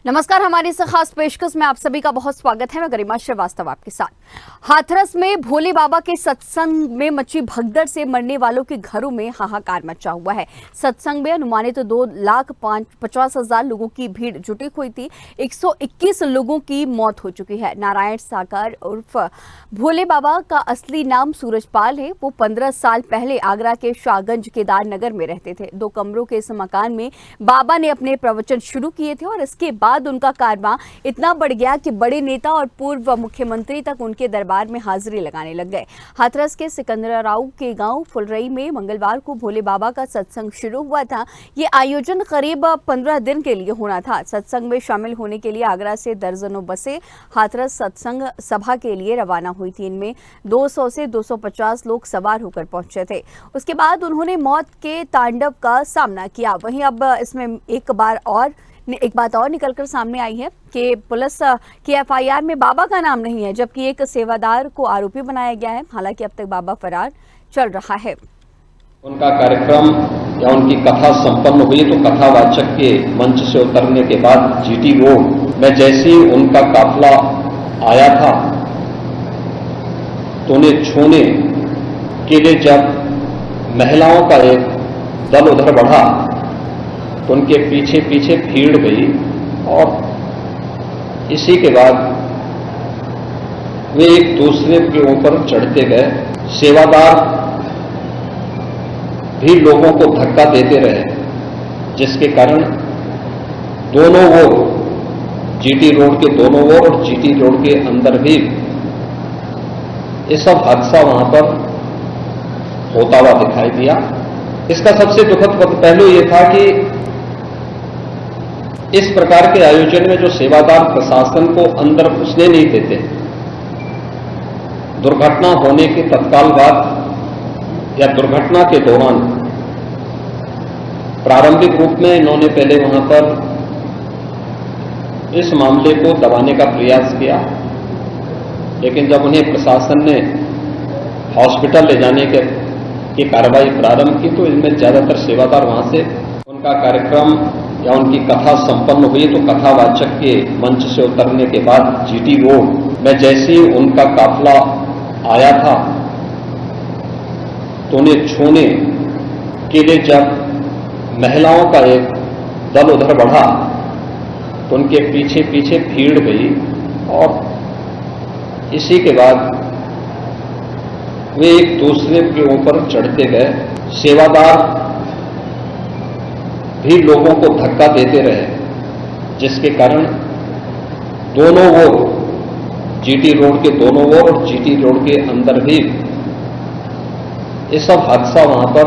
नमस्कार, हमारी इस खास पेशकश में आप सभी का बहुत स्वागत है। मैं गरिमा श्रीवास्तव आपके साथ। हाथरस में भोले बाबा के सत्संग में मची भगदड़ से मरने वालों के घरों में हाहाकार मचा हुआ है। सत्संग में अनुमानित 2,50,000 लोगों की भीड़ जुटी हुई थी। 121 लोगों की मौत हो चुकी है। नारायण सागर उर्फ भोले बाबा का असली नाम सूरजपाल है। वो 15 साल पहले आगरा के शाहगंज केदार नगर में रहते थे। 2 कमरों के इस मकान में बाबा ने अपने प्रवचन शुरू किए थे और इसके बाद उनका कारवां इतना बढ़ गया कि बड़े नेता और पूर्व मुख्यमंत्री तक उनके दरबार में हाजिरी लगाने लग गए। हाथरस के सिकंदराऊ के गांव फुलरई में मंगलवार को भोले बाबा का सत्संग शुरू हुआ था। ये आयोजन करीब 15 दिन के लिए होना था। सत्संग में शामिल होने के लिए आगरा से दर्जनों बसें हाथरस सत्संग सभा के लिए रवाना हुई थी। इनमें 200 से 250 लोग सवार होकर पहुंचे थे। उसके बाद उन्होंने मौत के तांडव का सामना किया। वहीं अब इसमें एक बात और निकलकर सामने आई है कि पुलिस की एफआईआर में बाबा का नाम नहीं है, जबकि एक सेवादार को आरोपी बनाया गया है। हालांकि अब तक बाबा फरार चल रहा है। उनका कार्यक्रम या उनकी कथा संपन्न हुई तो कथावाचक के मंच से उतरने के बाद जीटी रोड में जैसे ही उनका काफिला आया था तो उन्हें छूने के लिए जब महिलाओं का एक दल उधर बढ़ा तो उनके पीछे पीछे भीड़ गई और इसी के बाद वे एक दूसरे के ऊपर चढ़ते गए। सेवादार भी लोगों को धक्का देते रहे, जिसके कारण दोनों ओर जीटी रोड के दोनों ओर और जीटी रोड के अंदर भी ये सब हादसा वहां पर होता हुआ दिखाई दिया। इसका सबसे दुखद पहलू ये था कि इस प्रकार के आयोजन में जो सेवादार प्रशासन को अंदर घुसने नहीं देते, दुर्घटना होने के तत्काल बाद या दुर्घटना के दौरान प्रारंभिक रूप में इन्होंने पहले वहां पर इस मामले को दबाने का प्रयास किया, लेकिन जब उन्हें प्रशासन ने हॉस्पिटल ले जाने की कार्रवाई प्रारंभ की तो इनमें ज्यादातर सेवादार वहां से उनका कार्यक्रम या उनकी कथा संपन्न हुई तो कथावाचक के मंच से उतरने के बाद जीटी रोड में जैसे ही उनका काफिला आया था तो उन्हें छूने के लिए जब महिलाओं का एक दल उधर बढ़ा तो उनके पीछे पीछे भीड़ गई और इसी के बाद वे एक दूसरे के ऊपर चढ़ते गए। सेवादार भी लोगों को धक्का देते रहे, जिसके कारण दोनों ओर जीटी रोड के दोनों ओर और जीटी रोड के अंदर भी ये सब हादसा वहां पर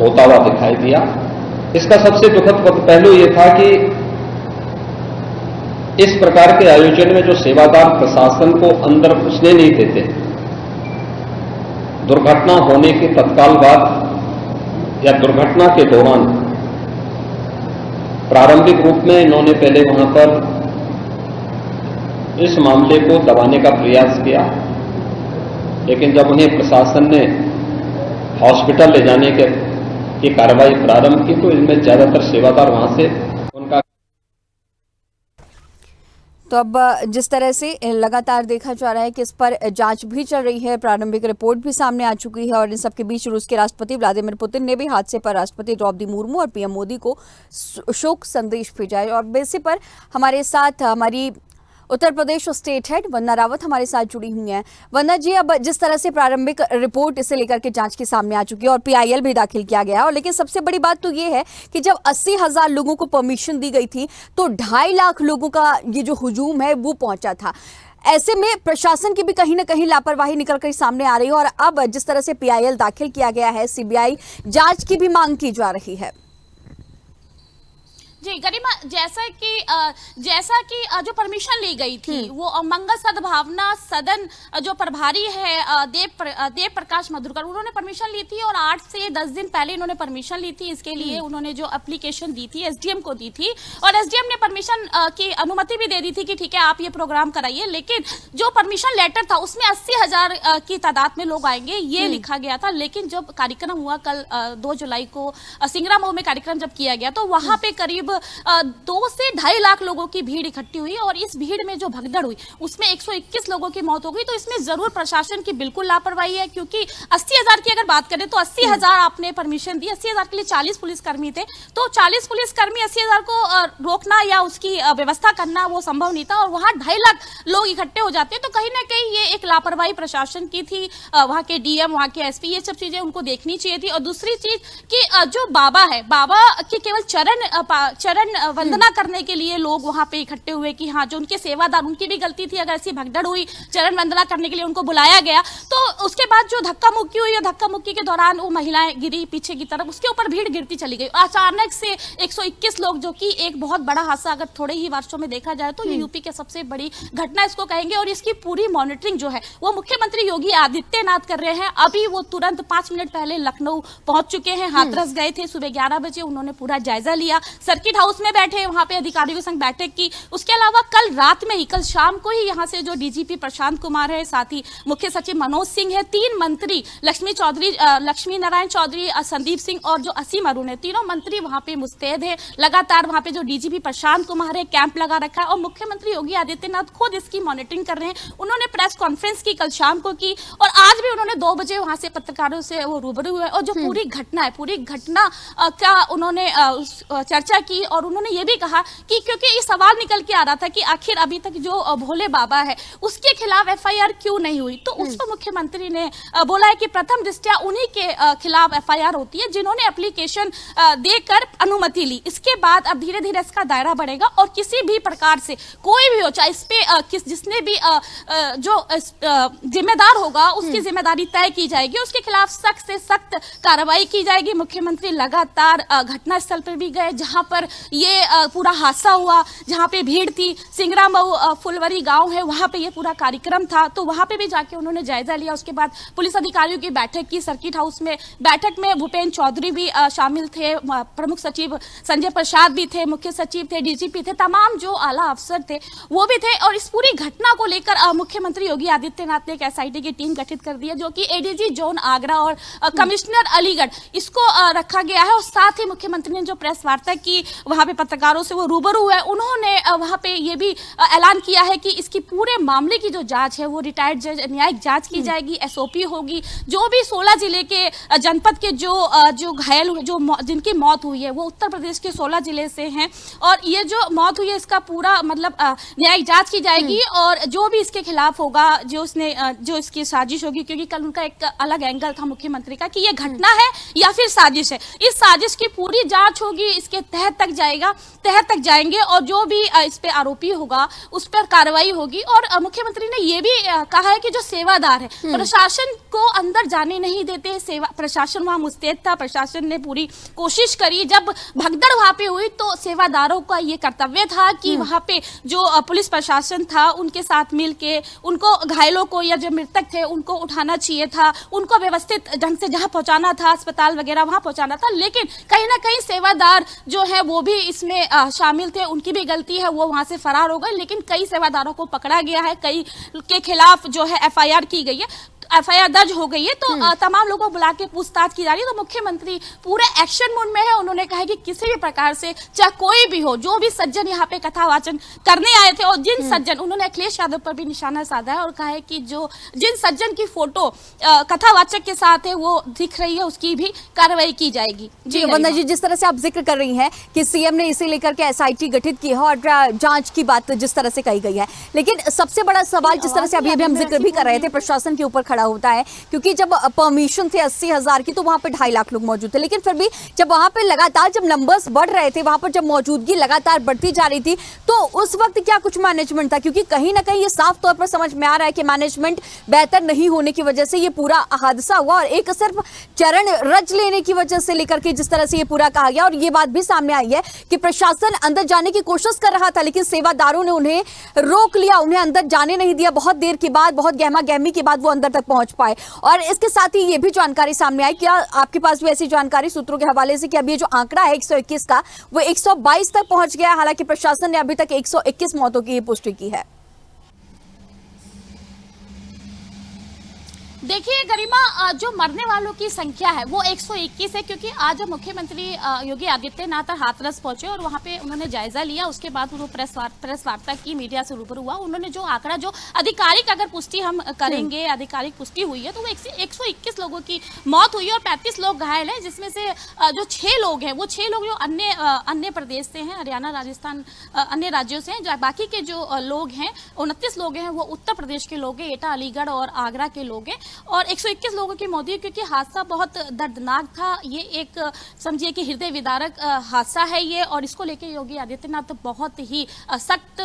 होता हुआ दिखाई दिया। इसका सबसे दुखद पहलू ये था कि इस प्रकार के आयोजन में जो सेवादार प्रशासन को अंदर घुसने नहीं देते, दुर्घटना होने के तत्काल बाद या दुर्घटना के दौरान प्रारंभिक रूप में इन्होंने पहले वहां पर इस मामले को दबाने का प्रयास किया, लेकिन जब उन्हें प्रशासन ने हॉस्पिटल ले जाने की कार्रवाई प्रारंभ की तो इनमें ज्यादातर सेवादार वहां से उनका। तो अब जिस तरह से लगातार देखा जा रहा है कि इस पर जांच भी चल रही है, प्रारंभिक रिपोर्ट भी सामने आ चुकी है और इन सबके बीच रूस के राष्ट्रपति व्लादिमीर पुतिन ने भी हादसे पर राष्ट्रपति द्रौपदी मुर्मू और पीएम मोदी को शोक संदेश भेजा है। और इसी पर हमारे साथ हमारी उत्तर प्रदेश स्टेट हेड वंदना रावत हमारे साथ जुड़ी हुई हैं। वंदना जी, अब जिस तरह से प्रारंभिक रिपोर्ट इसे लेकर के जांच के सामने आ चुकी है और पीआईएल भी दाखिल किया गया है, और लेकिन सबसे बड़ी बात तो ये है कि जब 80,000 लोगों को परमिशन दी गई थी तो 2.5 लाख लोगों का ये जो हुजूम है वो पहुंचा था। ऐसे में प्रशासन की भी कहीं ना कहीं लापरवाही निकल कर सामने आ रही है और अब जिस तरह से पीआईएल दाखिल किया गया है, सीबीआई जांच की भी मांग की जा रही है। जी गरिमा, जैसा कि जो परमिशन ली गई थी वो मंगल सद्भावना सदन जो प्रभारी है देव प्रकाश मधुकर, उन्होंने परमिशन ली थी और 8 से 10 दिन पहले इन्होंने परमिशन ली थी। इसके लिए उन्होंने जो एप्लीकेशन दी थी एसडीएम को दी थी और एसडीएम ने परमिशन की अनुमति भी दे दी थी कि ठीक है आप ये प्रोग्राम कराइए, लेकिन जो परमिशन लेटर था उसमें 80,000 की तादाद में लोग आएंगे ये लिखा गया था। लेकिन जब कार्यक्रम हुआ कल 2 जुलाई को सिंगरा मऊ में कार्यक्रम जब किया गया तो वहां पे करीब करीब 2 से 2.5 लाख लोगों की भीड़ इकट्ठी हुई और इस भीड़ में जो भगदड़ हुई उसमें 121 लोगों की मौत हो गई। तो इसमें जरूर प्रशासन की बिल्कुल लापरवाही है, क्योंकि 80,000 की अगर बात करें तो 80,000 आपने परमिशन दी, 80,000 के लिए 40 पुलिसकर्मी थे, तो 40 पुलिसकर्मी 80,000 को रोकना या उसकी व्यवस्था करना वो संभव नहीं था और वहां 2.5 लाख लोग इकट्ठे हो जाते। तो कहीं ना कहीं ये एक लापरवाही प्रशासन की थी, वहां के डीएम, वहां के एसपी, ये सब चीजें उनको देखनी चाहिए थी। और दूसरी चीज कि जो बाबा है, बाबा की केवल चरण वंदना करने के लिए लोग वहां पे इकट्ठे हुए कि हाँ, जो उनके सेवादार, उनकी भी गलती थी, अगर ऐसी भगदड़ हुई, चरण वंदना करने के लिए उनको बुलाया गया, तो उसके बाद जो धक्का मुक्की हुई और धक्का मुक्की के दौरान वो महिलाएं गिरी पीछे की तरफ, उसके ऊपर भीड़ गिरती चली गई। अचानक से 121 लोग, जो कि एक बहुत बड़ा हादसा अगर थोड़े ही वर्षों में देखा जाए तो ये यूपी के सबसे बड़ी घटना इसको कहेंगे। और इसकी पूरी मॉनिटरिंग जो है वो मुख्यमंत्री योगी आदित्यनाथ कर रहे हैं। अभी वो तुरंत 5 मिनट पहले लखनऊ पहुंच चुके हैं, हाथरस गए थे सुबह 11 बजे, उन्होंने पूरा जायजा लिया, सर्किट हाउस में बैठे, वहां पे अधिकारियों के संग बैठक की। उसके अलावा कल रात में ही, कल शाम को ही यहाँ से जो डीजीपी प्रशांत कुमार है, साथ ही मुख्य सचिव मनोज सिंह है, 3 मंत्री लक्ष्मी नारायण चौधरी, संदीप सिंह और जो असीम अरुण है, तीनों मंत्री वहां पे मुस्तैद है। लगातार वहां पे जो डीजीपी प्रशांत कुमार है कैंप लगा रखा है और मुख्यमंत्री योगी आदित्यनाथ खुद इसकी मॉनिटरिंग कर रहे हैं। उन्होंने प्रेस कॉन्फ्रेंस की कल शाम को की और आज भी उन्होंने 2 बजे वहां से पत्रकारों से वो रूबरू हुए और जो पूरी घटना है, पूरी घटना का उन्होंने चर्चा की। और उन्होंने ये भी कहा कि क्योंकि ये सवाल निकल के आ रहा था कि आखिर अभी तक जो भोले बाबा है उसके खिलाफ एफआईआर क्यों नहीं हुई, तो उस पर मुख्यमंत्री ने बोला है कि प्रथम दृष्टया उन्हीं के खिलाफ एफआईआर होती है जिन्होंने एप्लीकेशन देकर अनुमति ली। इसके बाद अब धीरे धीरे इसका दायरा बढ़ेगा और किसी भी प्रकार से कोई भी हो, चाहे इस पे जिसने भी जो जिम्मेदार होगा उसकी जिम्मेदारी तय की जाएगी, उसके खिलाफ सख्त से सख्त कार्रवाई की जाएगी। मुख्यमंत्री लगातार घटनास्थल पर भी गए जहां पर ये पूरा हादसा हुआ, जहां पे भीड़ थी, सिंगरा मऊ फुलवरी गांव है, वहां पे ये पूरा कार्यक्रम था, तो वहां पे भी जाके उन्होंने जायजा लिया। उसके बाद पुलिस अधिकारियों की बैठक की सर्किट हाउस में। बैठक में भूपेंद्र चौधरी भी शामिल थे, प्रमुख सचिव संजय प्रसाद भी थे, मुख्य सचिव थे, डीजीपी थे, तमाम जो आला अफसर थे वो भी थे। और इस पूरी घटना को लेकर मुख्यमंत्री योगी आदित्यनाथ ने एक एसआईटी की टीम गठित कर दी है, जो कि एडीजी जोन आगरा और कमिश्नर अलीगढ़ इसको रखा गया है। और साथ ही मुख्यमंत्री ने जो प्रेस वार्ता की, वहां पे पत्रकारों से वो रूबरू हुए, उन्होंने वहां पे ये भी ऐलान किया है कि इसकी पूरे मामले की जो जांच है वो रिटायर्ड जज न्यायिक जांच की जाएगी, एसओपी होगी। जो भी 16 जिले के जनपद के जो घायल जिनकी मौत हुई है वो उत्तर प्रदेश के 16 जिले से हैं और ये जो मौत हुई है इसका पूरा मतलब न्यायिक जांच की जाएगी। और जो भी इसके खिलाफ होगा, जो इसकी साजिश होगी, क्योंकि कल उनका एक अलग एंगल था मुख्यमंत्री का कि ये घटना है या फिर साजिश है, इस साजिश की पूरी जांच होगी, इसके तहत तक जाएंगे और जो भी इस पे आरोपी होगा उस पर कार्रवाई होगी। और मुख्यमंत्री ने ये भी कहा है कि जो सेवादार है, प्रशासन को अंदर जाने नहीं देते, प्रशासन वहां मुस्तैद था, प्रशासन ने पूरी कोशिश करी। जब भगदड़ वहां पे हुई तो सेवादारों का ये कर्तव्य था कि वहां पे जो पुलिस प्रशासन था उनके साथ मिलके उनको, घायलों को या जो मृतक थे उनको उठाना चाहिए था, उनको व्यवस्थित ढंग से जहां पहुंचाना था, अस्पताल वगैरह वहां पहुंचाना था। लेकिन कहीं ना कहीं सेवादार जो है वो भी इसमें शामिल थे, उनकी भी गलती है, वो वहां से फरार हो गए। लेकिन कई सेवादारों को पकड़ा गया है, कई के खिलाफ जो है एफआईआर की गई है, एफआईआर दर्ज हो गई है, तो तमाम लोगों को बुला के पूछताछ की जा रही है। तो मुख्यमंत्री पूरे एक्शन मोड में है। उन्होंने कहा कि किसी भी प्रकार से चाहे कोई भी हो, जो भी सज्जन यहाँ पे कथा वाचन करने आए थे और जिन सज्जन, उन्होंने अखिलेश यादव पर भी निशाना साधा है और कहा है कि जिन सज्जन की फोटो कथावाचक के साथ है वो दिख रही है उसकी भी कार्रवाई की जाएगी। जी वंदना जी, जिस तरह से आप जिक्र कर रही हैं कि सीएम ने इसे लेकर के एसआईटी गठित की है और जांच की बात जिस तरह से कही गई है, लेकिन सबसे बड़ा सवाल जिस तरह से अभी हम जिक्र भी कर रहे थे प्रशासन के ऊपर खड़ा होता है, क्योंकि जब परमिशन थे 80,000 की तो वहां पे 2.5 लाख लोग मौजूद थे, लेकिन फिर भी जब वहां पे लगातार जब नंबर्स बढ़ रहे थे, वहां पर जब मौजूदगी लगातार बढ़ती जा रही थी, तो उस वक्त क्या कुछ मैनेजमेंट था? क्योंकि कहीं ना कहीं ये साफ तौर पर समझ में आ रहा है कि मैनेजमेंट बेहतर नहीं होने की वजह से ये पूरा हादसा हुआ और एक सिर्फ चरण रज लेने की वजह से लेकर के जिस तरह से ये पूरा कहा गया। और ये बात भी सामने आई है कि प्रशासन अंदर जाने की कोशिश कर रहा था, लेकिन सेवादारों ने उन्हें रोक लिया, उन्हें अंदर जाने नहीं दिया। बहुत देर के बाद, बहुत गहमा गहमी के बाद वो अंदर तक पहुंच पाए। और इसके साथ ही ये भी जानकारी सामने आई, क्या आपके पास भी ऐसी जानकारी सूत्रों के हवाले से कि अब ये जो आंकड़ा है 121 का वो 122 तक पहुंच गया, हालांकि प्रशासन ने अभी तक 121 मौतों की पुष्टि की है। देखिए गरिमा, जो मरने वालों की संख्या है वो 121 है, क्योंकि आज मुख्यमंत्री योगी आदित्यनाथ हाथरस पहुंचे और वहां पे उन्होंने जायजा लिया। उसके बाद वो प्रेस वार्ता की, मीडिया से रूबरू हुआ। उन्होंने जो आंकड़ा, जो आधिकारिक अगर पुष्टि हम करेंगे, आधिकारिक पुष्टि हुई है, तो वो 121 लोगों की मौत हुई है और 35 लोग घायल हैं, जिसमें से जो 6 लोग हैं वो 6 लोग जो अन्य प्रदेश से हैं, हरियाणा, राजस्थान, अन्य राज्यों से हैं। बाकी के जो लोग हैं, 29 लोग हैं, वो उत्तर प्रदेश के लोग हैं, एटा, अलीगढ़ और आगरा के लोग हैं। और 121 लोगों की मौत हुई, क्योंकि हादसा बहुत दर्दनाक था। ये एक समझिए कि हृदय विदारक हादसा है ये, और इसको लेके योगी आदित्यनाथ बहुत ही सख्त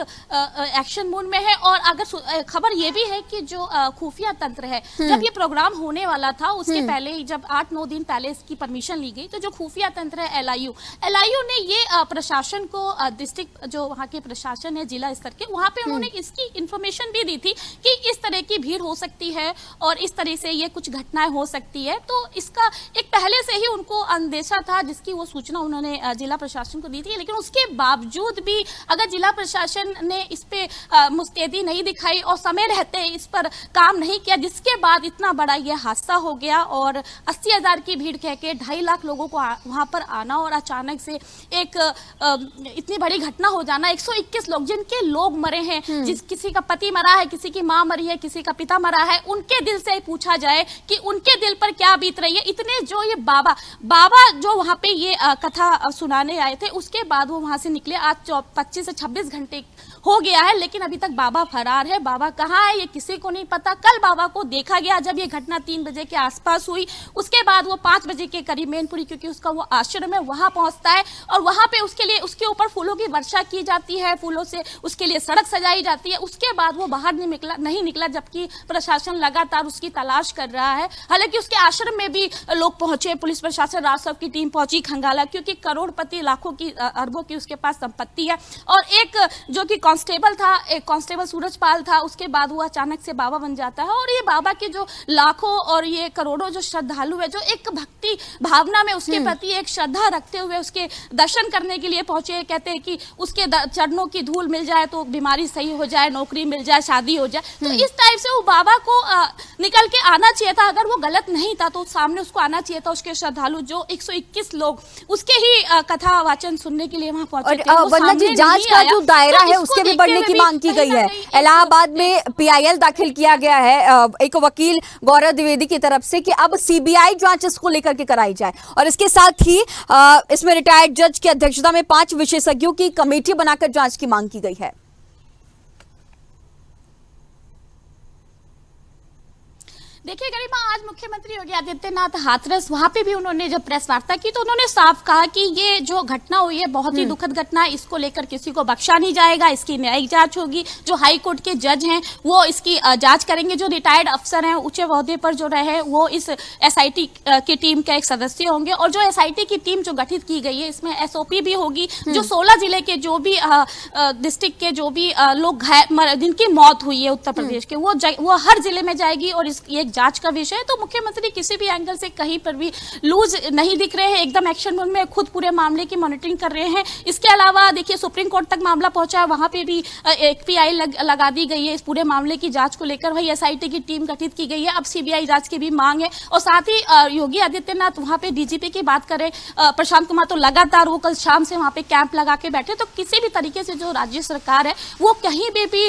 एक्शन मोड में है। और अगर खबर ये भी है कि जो खुफिया तंत्र है, जब ये प्रोग्राम होने वाला था उसके पहले ही, जब 8-9 दिन पहले इसकी परमिशन ली गई, तो जो खुफिया तंत्र है एलआईयू ने ये प्रशासन को, डिस्ट्रिक्ट जो वहाँ के प्रशासन है जिला स्तर के, वहाँ पे उन्होंने इसकी इंफॉर्मेशन भी दी थी कि इस तरह की भीड़ हो सकती है और इस तरह से ये कुछ घटनाएं हो सकती है। तो इसका एक पहले से ही उनको अंदेशा था, जिसकी वो सूचना उन्होंने जिला प्रशासन को दी थी। लेकिन उसके बावजूद भी अगर जिला प्रशासन ने इस पे मुस्तैदी नहीं दिखाई और समय रहते इस पर काम नहीं किया, जिसके बाद इतना बड़ा ये हादसा हो गया और 80,000 की भीड़ कह के 2.5 लाख लोगों को वहां पर आना और अचानक से एक इतनी बड़ी घटना हो जाना। 121 लोग, जिनके लोग मरे हैं, किसी का पति मरा है, किसी की मां मरी है, किसी का पिता मरा है, उनके दिल से पूछा जाए कि उनके दिल पर क्या बीत रही है। इतने जो ये बाबा जो वहां पे ये कथा सुनाने आए थे, उसके बाद वो वहां से निकले। आज 25 से 26 घंटे हो गया है, लेकिन अभी तक बाबा फरार है। बाबा कहाँ है ये किसी को नहीं पता। कल बाबा को देखा गया जब ये घटना 3 बजे के आसपास हुई, उसके बाद वो 5 बजे के करीब मैनपुरी, क्योंकि उसका वो आश्रम है, वहां पहुंचता है और वहां पे उसके लिए, उसके ऊपर फूलों की वर्षा की जाती है, फूलों से उसके लिए सड़क सजाई जाती है। उसके बाद वो बाहर नहीं निकला, जबकि प्रशासन लगातार उसकी तलाश कर रहा है। हालांकि उसके आश्रम में भी लोग पहुंचे, पुलिस प्रशासन, राजस्व की टीम पहुंची खंगाला, क्योंकि करोड़पति, लाखों की, अरबों की उसके पास संपत्ति है। और एक जो कि कांस्टेबल था, एक कांस्टेबल सूरजपाल था, उसके बाद वो अचानक से बाबा बन जाता है। और ये बाबा के जो लाखों और ये करोड़ों जो श्रद्धालु है, जो एक भक्ति भावना में उसके प्रति एक श्रद्धा रखते हुए उसके दर्शन करने के लिए पहुंचे। कहते हैं कि उसके चरणों की धूल मिल जाए तो बीमारी सही हो जाए, नौकरी मिल जाए, शादी हो जाए। तो इस टाइप से वो बाबा को निकल के आना चाहिए था। अगर वो गलत नहीं था तो सामने उसको आना चाहिए था। उसके श्रद्धालु जो 121 लोग उसके ही कथा वाचन सुनने के लिए वहां पहुंचे थे। वंदना जी, जांच का जो दायरा है उसके भी बढ़ने की मांग की गई है। इलाहाबाद में PIL दाखिल किया गया है एक वकील गौरव द्विवेदी की तरफ से कि अब CBI जांच इसको लेकर के कराई जाए, और इसके साथ ही इसमें रिटायर्ड जज की अध्यक्षता में 5 विशेषज्ञों की कमेटी बनाकर जांच की मांग की गई है। देखिए गरिमा, आज मुख्यमंत्री योगी आदित्यनाथ हाथरस, वहां पे भी उन्होंने जब प्रेस वार्ता की तो उन्होंने साफ कहा कि ये जो घटना हुई है बहुत ही दुखद घटना है, इसको लेकर किसी को बख्शा नहीं जाएगा, इसकी न्यायिक जांच होगी। जो हाई कोर्ट के जज हैं वो इसकी जांच करेंगे, जो रिटायर्ड अफसर हैं, ऊंचे ओहदे पर जो रहे, वो इस SIT की टीम का एक सदस्य होंगे। और जो SIT की टीम जो गठित की गई है, इसमें SOP भी होगी। जो 16 जिले के जो भी डिस्ट्रिक्ट के जो भी लोग जिनकी मौत हुई है उत्तर प्रदेश के, वो हर जिले में जाएगी और एक जांच का विषय है। तो मुख्यमंत्री किसी भी एंगल से कहीं पर भी लूज नहीं दिख रहे हैं, एकदम एक्शन मोड में, खुद पूरे मामले की मॉनिटरिंग कर रहे हैं। इसके अलावा देखिए सुप्रीम कोर्ट तक मामला पहुंचा है, वहां पे भी एक PI लगा दी गई है इस पूरे मामले की जांच को लेकर। वही SIT की टीम गठित की गई है, अब CBI जांच की भी मांग है। और साथ ही योगी आदित्यनाथ वहां पे DGP की बात करें, प्रशांत कुमार, तो लगातार वो कल शाम से वहां पे कैंप लगा के बैठे। तो किसी भी तरीके से जो राज्य सरकार है वो कहीं भी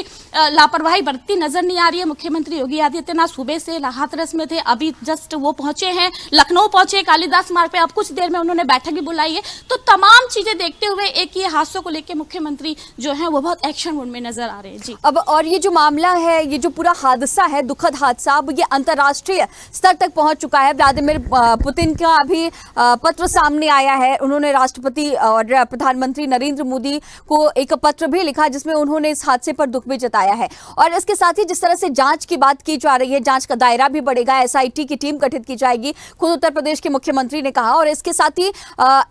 लापरवाही बरतती नजर नहीं आ रही है। मुख्यमंत्री योगी आदित्यनाथ सुबह से हाथरस में थे, अभी जस्ट वो पहुंचे हैं, लखनऊ पहुंचे कालिदास मार्ग पे, अब कुछ देर में उन्होंने बैठक भी बुलाई है। तो तमाम चीजें देखते हुए एक ये हादसों को लेकर मुख्यमंत्री जो है वो बहुत एक्शन मोड में नजर आ रहे हैं। जी, अब और ये जो मामला है, ये जो पूरा हादसा है, दुखद हादसा, अब ये अंतर्राष्ट्रीय स्तर तक पहुंच चुका है। व्लादिमीर पुतिन का अभी पत्र सामने आया है। उन्होंने राष्ट्रपति और प्रधानमंत्री नरेंद्र मोदी को एक पत्र भी लिखा, जिसमें उन्होंने इस हादसे पर दुख भी जताया है। और इसके साथ ही जिस तरह से जांच की बात की जा रही है, जांच का दायरा भी बढ़ेगा, SIT की टीम गठित की जाएगी, खुद उत्तर प्रदेश के मुख्यमंत्री ने कहा। और इसके साथ ही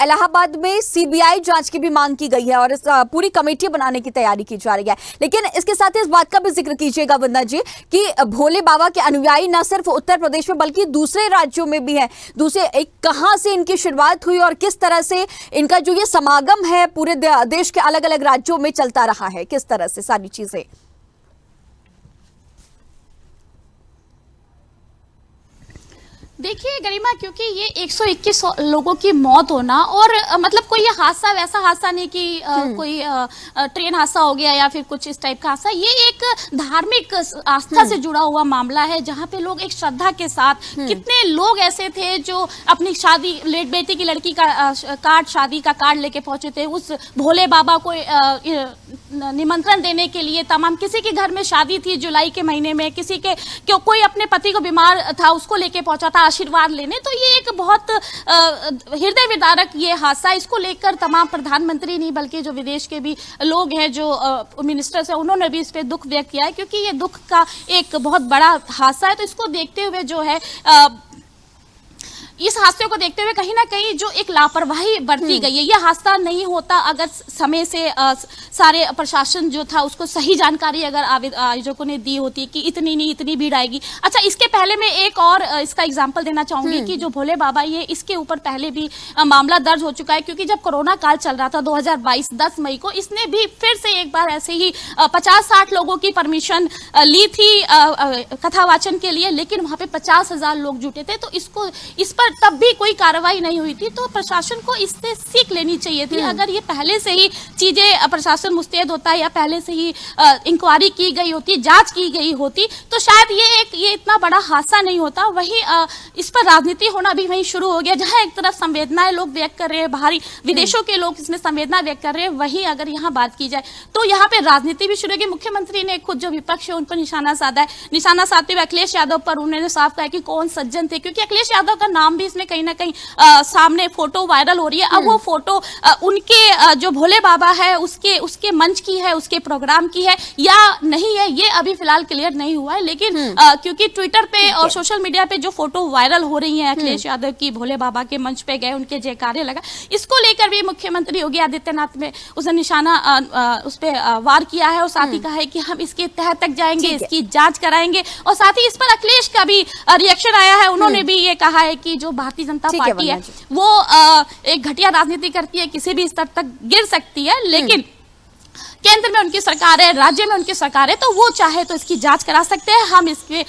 इलाहाबाद में CBI जांच की भी मांग की गई है और इस पूरी कमेटी बनाने की तैयारी की जा रही है। लेकिन इसके साथ ही इस बात का भी जिक्र कीजिएगा वंदना जी कि भोले बाबा के अनुयायी न सिर्फ उत्तर प्रदेश में बल्कि दूसरे राज्यों में भी है। दूसरे एक कहां से इनकी शुरुआत हुई और किस तरह से इनका जो ये समागम है पूरे देश के अलग अलग राज्यों में चलता रहा है, किस तरह से सारी चीजें? देखिए गरिमा, क्योंकि ये 121 लोगों की मौत होना और मतलब कोई ये हादसा वैसा हादसा नहीं कि कोई ट्रेन हादसा हो गया या फिर कुछ इस टाइप का हादसा, ये एक धार्मिक आस्था से जुड़ा हुआ मामला है जहाँ पे लोग एक श्रद्धा के साथ, कितने लोग ऐसे थे जो अपनी शादी, बेटी की लड़की का कार्ड, शादी का कार्ड लेके पहुंचे थे उस भोले बाबा को निमंत्रण देने के लिए। तमाम किसी के घर में शादी थी जुलाई के महीने में, किसी के कोई अपने पति को बीमार था उसको लेके पहुंचा था आशीर्वाद लेने। तो ये एक बहुत हृदय विदारक ये हादसा, इसको लेकर तमाम प्रधानमंत्री नहीं बल्कि जो विदेश के भी लोग हैं, जो मिनिस्टर्स हैं, उन्होंने भी इस पे दुख व्यक्त किया है क्योंकि ये दुख का एक बहुत बड़ा हादसा है। तो इसको देखते हुए जो है इस हादसे को देखते हुए कहीं ना कहीं जो एक लापरवाही बरती गई है, यह हादसा नहीं होता अगर समय से सारे प्रशासन जो था उसको सही जानकारी अगर आयोजकों ने दी होती कि इतनी नहीं इतनी भीड़ आएगी। अच्छा, इसके पहले मैं एक और इसका एग्जांपल देना चाहूंगी कि जो भोले बाबा, ये इसके ऊपर पहले भी मामला दर्ज हो चुका है क्योंकि जब कोरोना काल चल रहा था 2022 10 मई को, इसने भी फिर से एक बार ऐसे ही 50-60 लोगों की परमिशन ली थी कथा वाचन के लिए, लेकिन वहां पे 50,000 लोग जुटे थे। तो इस पर तब भी कोई कार्रवाई नहीं हुई थी। तो प्रशासन को इससे सीख लेनी चाहिए थी। अगर ये पहले से ही चीजें प्रशासन मुस्तैद होता है या पहले से ही इंक्वायरी की गई होती, जांच की गई होती, तो शायद ये इतना बड़ा हादसा नहीं होता। वहीं इस पर राजनीति होना भी वहीं शुरू हो गया, जहां एक तरफ संवेदनाएं लोग व्यक्त कर रहे हैं, बाहरी विदेशों के लोग इसमें संवेदना व्यक्त कर रहे हैं, वहीं अगर यहाँ बात की जाए तो यहाँ पे राजनीति भी शुरू होगी। मुख्यमंत्री ने खुद जो विपक्ष है उन पर निशाना साधा है, निशाना साधते हुए अखिलेश यादव पर उन्होंने साफ कहा कि कौन सज्जन थे, क्योंकि अखिलेश यादव का नाम भी इसमें कहीं ना कहीं सामने फोटो वायरल हो रही है। अब वो फोटो उनके जो भोले बाबा है उसके मंच की है, उसके प्रोग्राम की है या नहीं है, ये अभी फिलहाल क्लियर नहीं हुआ है। लेकिन क्योंकि ट्विटर पे और सोशल मीडिया पे जो फोटो वायरल हो रही है अखिलेश यादव की, भोले बाबा के मंच पे गए, उनके जयकारे लगा, इसको लेकर भी मुख्यमंत्री योगी आदित्यनाथ में उसने निशाना उस पे वार किया है और साथ ही कहा है कि हम इसके तह तक जाएंगे, इसकी जांच कराएंगे। और साथ ही इस पर अखिलेश का भी रिएक्शन आया है, उन्होंने भी ये कहा है कि जो भारतीय जनता पार्टी है वो एक घटिया राजनीति करती है, किसी भी स्तर तक गिर सकती है, लेकिन केंद्र में उनकी सरकार है, राज्य में उनकी सरकार है, तो वो चाहे तो इसकी जांच करा सकते हैं। हम इसके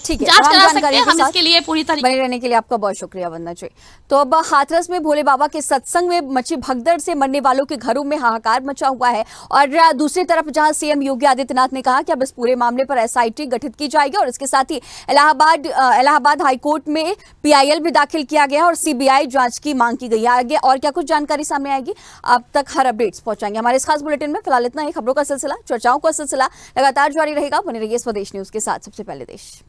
जांच करा सकते हैं, हम इसके लिए पूरी तरीके बने रहने के लिए आपका बहुत शुक्रिया वंदना जी। तो अब हाथरस में भोले बाबा के सत्संग में मची भगदड़ से मरने वालों के घरों में हाहाकार मचा हुआ है और दूसरी तरफ जहां सीएम योगी आदित्यनाथ ने कहा कि अब इस पूरे मामले पर एसआईटी गठित की जाएगी और इसके साथ ही इलाहाबाद हाईकोर्ट में पीआईएल भी दाखिल किया गया और सीबीआई जांच की मांग की गई है। आगे और क्या कुछ जानकारी सामने आएगी, अब तक हर अपडेट्स पहुंचाएंगे हमारे इस खास बुलेटिन में। फिलहाल इतना ही, खबरों का सिलसिला, चर्चाओं का सिलसिला लगातार जारी रहेगा। बने रहिए स्वदेश न्यूज के साथ, सबसे पहले देश।